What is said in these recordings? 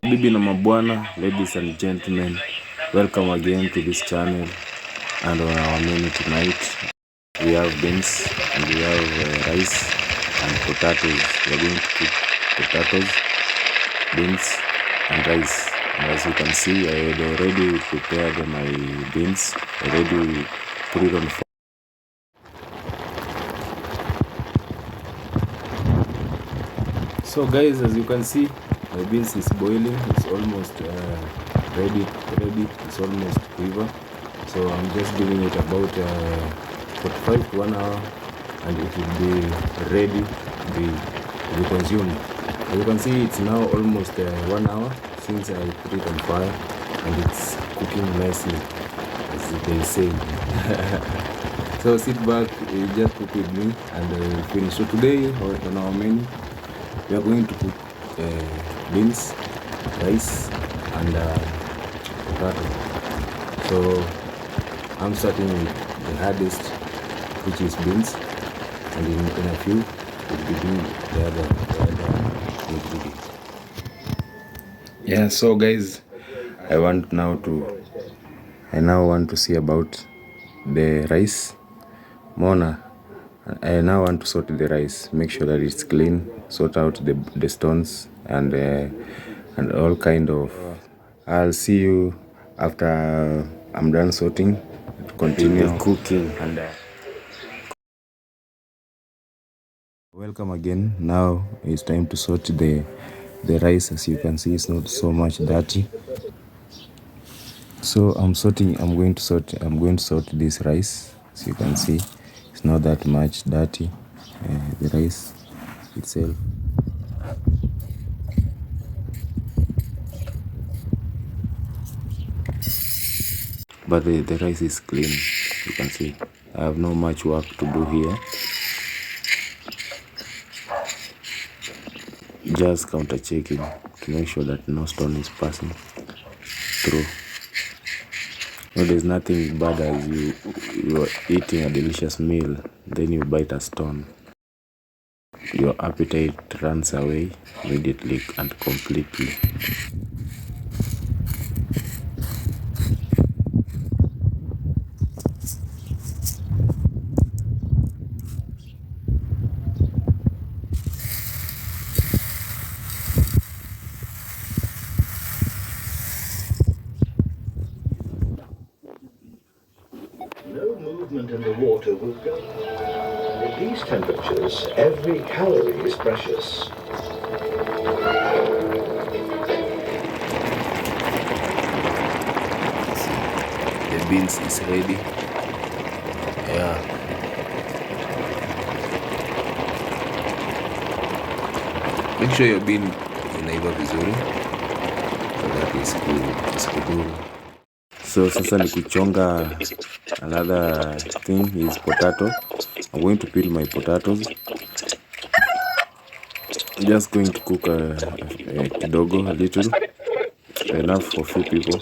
Bibi na mabwana, ladies and gentlemen, welcome again to this channel. And on our menu tonight, we have beans and we have rice and potatoes. We are going to cook potatoes, beans and rice. And as you can see, I had already prepared my beans. Already put it on fire. So guys, as you can see, my beans is boiling. It's almost ready. It's almost quiver. So I'm just giving it about 45 to 1 hour, and it will be ready to be consumed. As you can see, it's now almost 1 hour since I put it on fire, and it's cooking nicely, as they say. So sit back, just cook with me, and finish. So today on our menu, we are going to cook beans, rice, and potato. So I'm starting with the hardest, which is beans, and in a few we'll be doing the other ingredients. Yeah, so guys, I now want to see about the rice. Mona, I now want to sort the rice, make sure that it's clean, sort out the stones and all kind of. I'll see you after I'm done sorting to continue the cooking. And welcome again. Now it's time to sort the rice. As you can see, it's not so much dirty. So I'm going to sort this rice. As you can see, it's not that much dirty, the rice itself. But the rice is clean. You can see I have no much work to do here. Just counter checking to make sure that no stone is passing through. No, there's nothing bad as you are eating a delicious meal, then you bite a stone. Your appetite runs away immediately and completely. No movement in the water will go. At these temperatures, every calorie is precious. The beans is ready. Yeah. Make sure your bean inaiva vizuri. So that is kuduru. So sasa ni kuchonga. Another thing is potato. I'm going to peel my potatoes. I'm just going to cook kidogo, a little, enough for few people.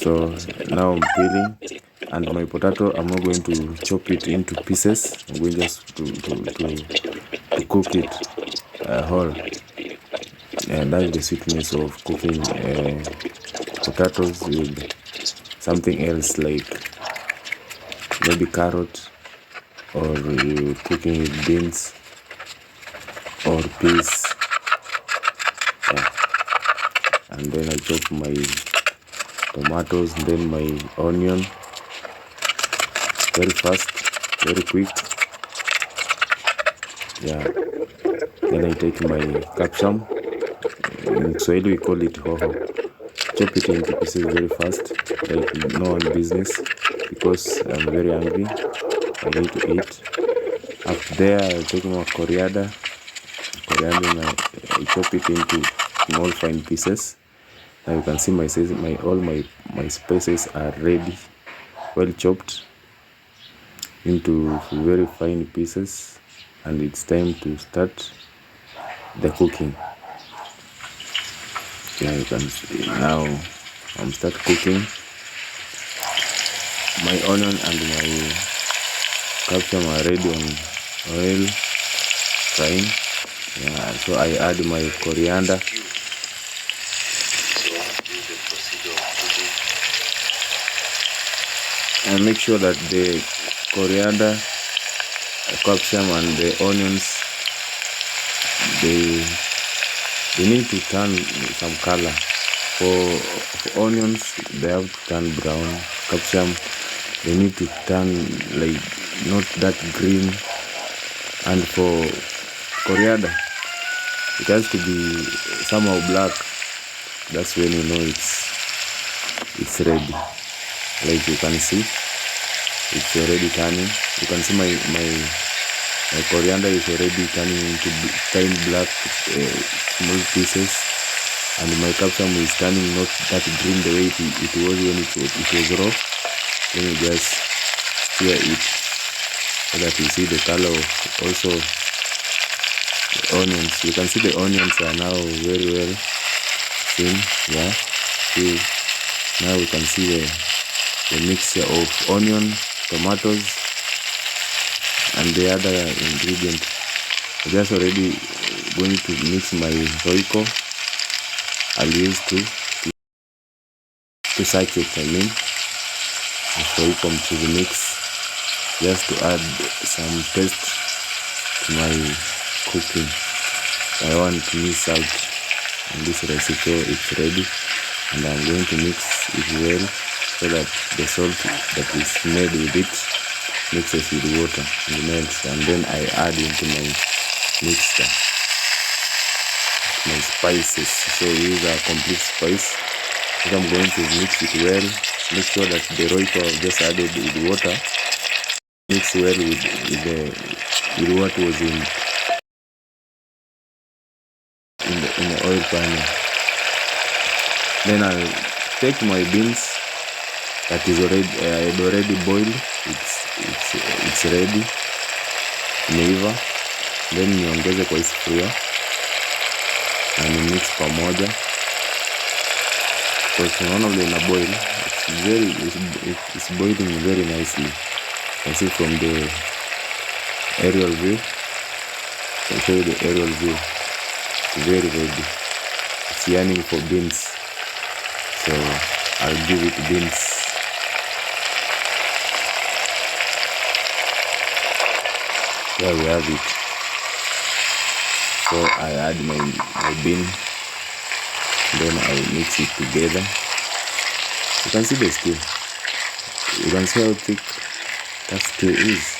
So now I'm peeling, and my potato I'm not going to chop it into pieces. I'm going just to cook it whole. And that's the sweetness of cooking potatoes with something else, like maybe carrot, or you cooking with beans or peas. Yeah. And then I chop my tomatoes, then my onion, very fast, very quick. Yeah. Then I take my capsicum. In Swahili we call it hoho. Chop it into pieces very fast, like no one business, because I'm very hungry. I need to eat. After there, I take more coriander. I chop it into small fine pieces. Now you can see all my spices are ready, well chopped into very fine pieces, and it's time to start the cooking. Yeah, you can see now I'm start cooking. My onion and my capsicum are ready on oil, frying. Yeah, so I add my coriander. And make sure that the coriander, capsicum and the onions, they need to turn some color. For onions, they have to turn brown. Capsicum, they need to turn like not that green. And for coriander, it has to be somehow black. That's when you know it's ready. Like you can see, it's already turning. You can see my coriander is already turning into tiny black small pieces, and my capsicum is turning not that green the way it was when it was raw. Then you just stir it so that you see the color of also the onions. You can see the onions are now very well seen. Yeah, see, now we can see the mixture of onion, tomatoes, and the other ingredient. I'm just already going to mix my royco. I'll use to sachet, I mean, royco to the mix, just to add some taste to my cooking. I want to miss out in this recipe. It's ready, and I'm going to mix it well so that the salt that is made with it mixes with water and melts, and then I add into my mixture my spices. So these are complete spice. So I'm going to mix it well. Make sure that the royco I've just added with water mix well with what was in the oil pan. Then I'll take my beans that is already I had already boiled. It's ready, imeiva. Then niongeze kwa sufuria na ni mix pamoja. Because unaona vile ina boil, it's boiling very nicely. You see from the aerial view. I'll show you the aerial view. It's very ready. It's yearning for beans, so I'll give it beans. There we have it. So I add my bean, then I mix it together. You can see the stew. You can see how thick that stew is.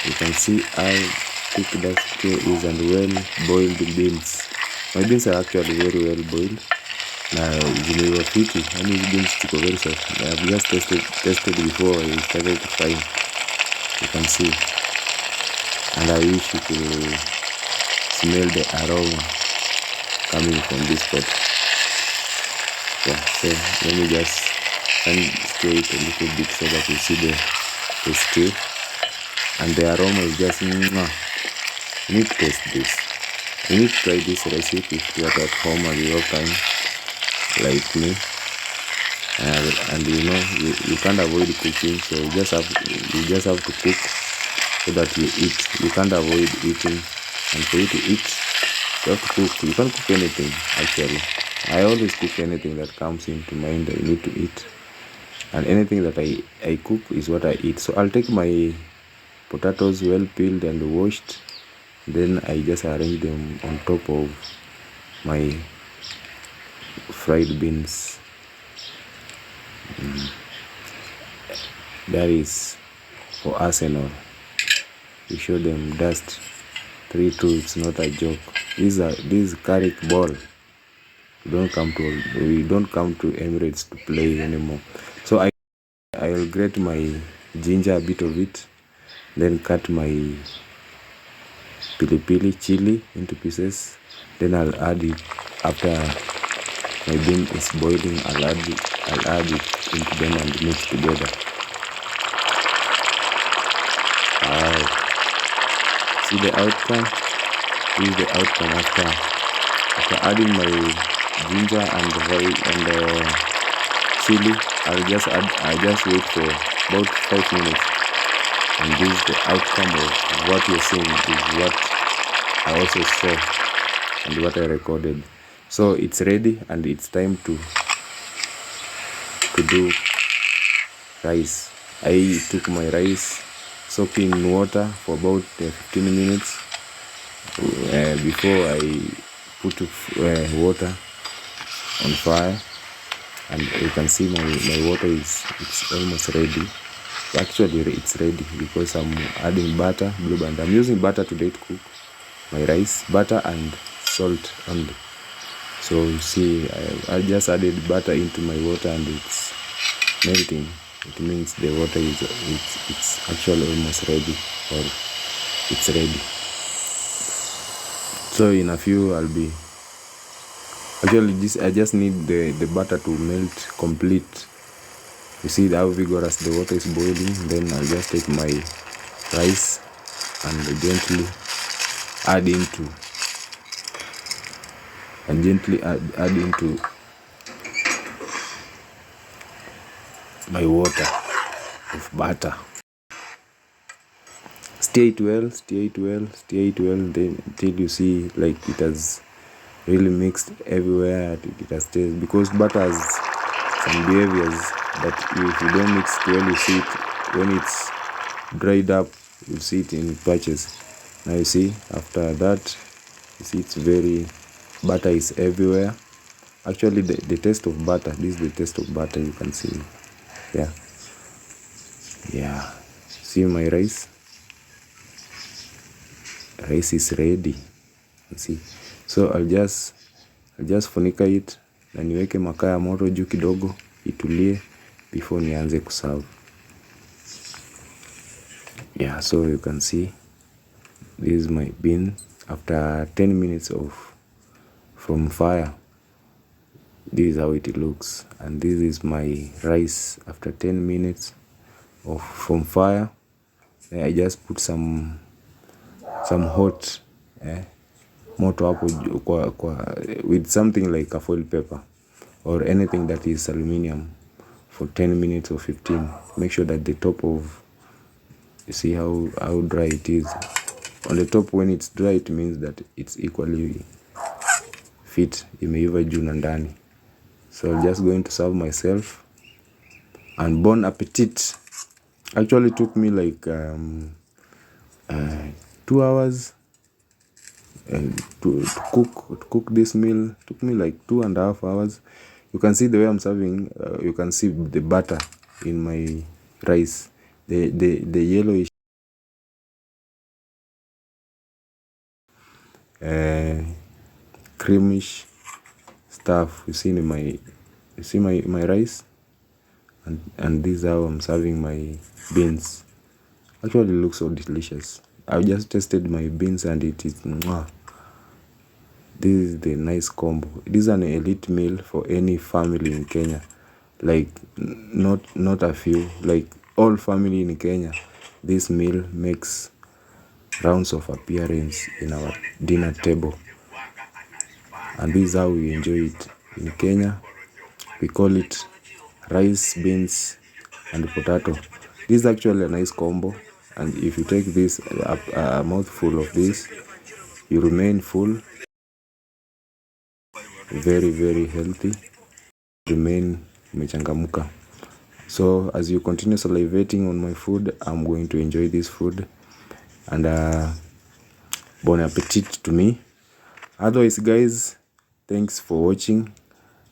You can see how thick that stew is, and well boiled beans. My beans are actually very well boiled. Now zimeiva fiti, yani hizi beans ziko very soft. I have just tested before I started frying. You can see, and I wish you could smell the aroma coming from this pot. Yeah, so let me just stir it a little bit so that you see the stew, and the aroma is just mwah. You need to taste this. You need to try this recipe if you are at home and you have time like me. And you know you can't avoid cooking, so you just have to cook so that you eat. You can't avoid eating, and for you to eat, you have to cook. You can't cook anything actually. I always cook anything that comes into mind. I need to eat, and anything that I cook is what I eat. So I'll take my potatoes well peeled and washed, then I just arrange them on top of my fried beans. That is for Arsenal. We show them dust 3-2. It's not a joke. This Carrick ball. We don't come to Emirates to play anymore. So I'll grate my ginger, a bit of it, then cut my pili chili into pieces. Then I'll add it after my bean is boiling. I'll add it into them and mix together. See the outcome? This is the outcome after adding my ginger and chili. I just wait for about 5 minutes, and this is the outcome of what you're seeing. Is what I also saw and what I recorded. So it's ready and it's time to do rice. I took my rice, soaked in water for about 15 minutes before I put water on fire, and you can see my water it's almost ready. Actually it's ready because I'm adding butter, blue band. I'm using butter today to cook my rice, butter and salt only. So you see I just added butter into my water and it's melting. It means the water it's actually almost ready, or it's ready. So in a few I'll be actually I just need the butter to melt complete. You see how vigorous the water is boiling. Then I'll just take my rice and gently add into my water of butter. Stir it well then until you see like it has really mixed everywhere. It has tasted, because butter has some behaviors that if you don't mix it well, you see it when it's dried up, you see it in patches. Now you see after that, you see it's very, butter is everywhere. Actually the taste of butter, this is the taste of butter, you can see. Yeah, see my rice is ready, you see. So I'll just funika it na niweke makaa ya moto juu kidogo itulie before nianze kuserve. Yeah, so you can see this is my bean after 10 minutes from fire. This is how it looks, and this is my rice after 10 minutes from fire. I just put some hot moto hapo with something like a foil paper or anything that is aluminium for 10 minutes or 15. Make sure that the top of, you see how dry it is on the top. When it's dry, it means that it's equally fit, imeiva juu na ndani. So I'm just going to serve myself, and bon appetit. Actually took me like 2 hours to cook this meal. Took me like 2.5 hours. You can see the way I'm serving. You can see the butter in my rice, the yellowish creamish stuff you see in my rice, and this is how I'm serving my beans. Actually it looks so delicious. I've just tasted my beans and it is mwah. This is the nice combo. This is an elite meal for any family in Kenya. Like not a few, like all family in Kenya. This meal makes rounds of appearance in our dinner table, and this is how we enjoy it in Kenya. We call it rice, beans and potato. This is actually a nice combo, and if you take this a mouthful of this, you remain full, very very healthy, remain umechangamka. So as you continue salivating on my food, I'm going to enjoy this food, and bon appetit to me. Otherwise guys, thanks for watching.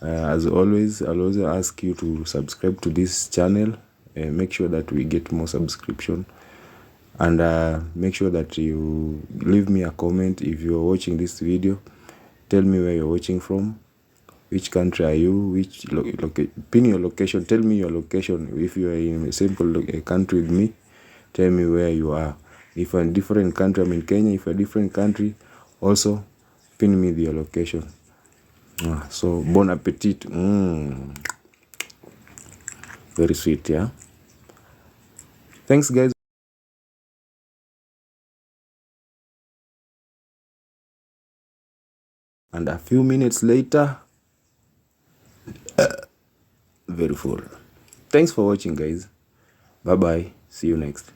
As always, I'll also ask you to subscribe to this channel. Make sure that we get more subscription, and make sure that you leave me a comment if you're watching this video. Tell me where you're watching from, which country are you, which pin your location. Tell me your location. If you are in a simple country with me, tell me where you are. If you're in a different country, I'm in Kenya. If you're a different country, also pin me your location. So bon appetit. Very sweet, yeah. Thanks guys. And a few minutes later, very full. Thanks for watching guys. Bye bye. See you next.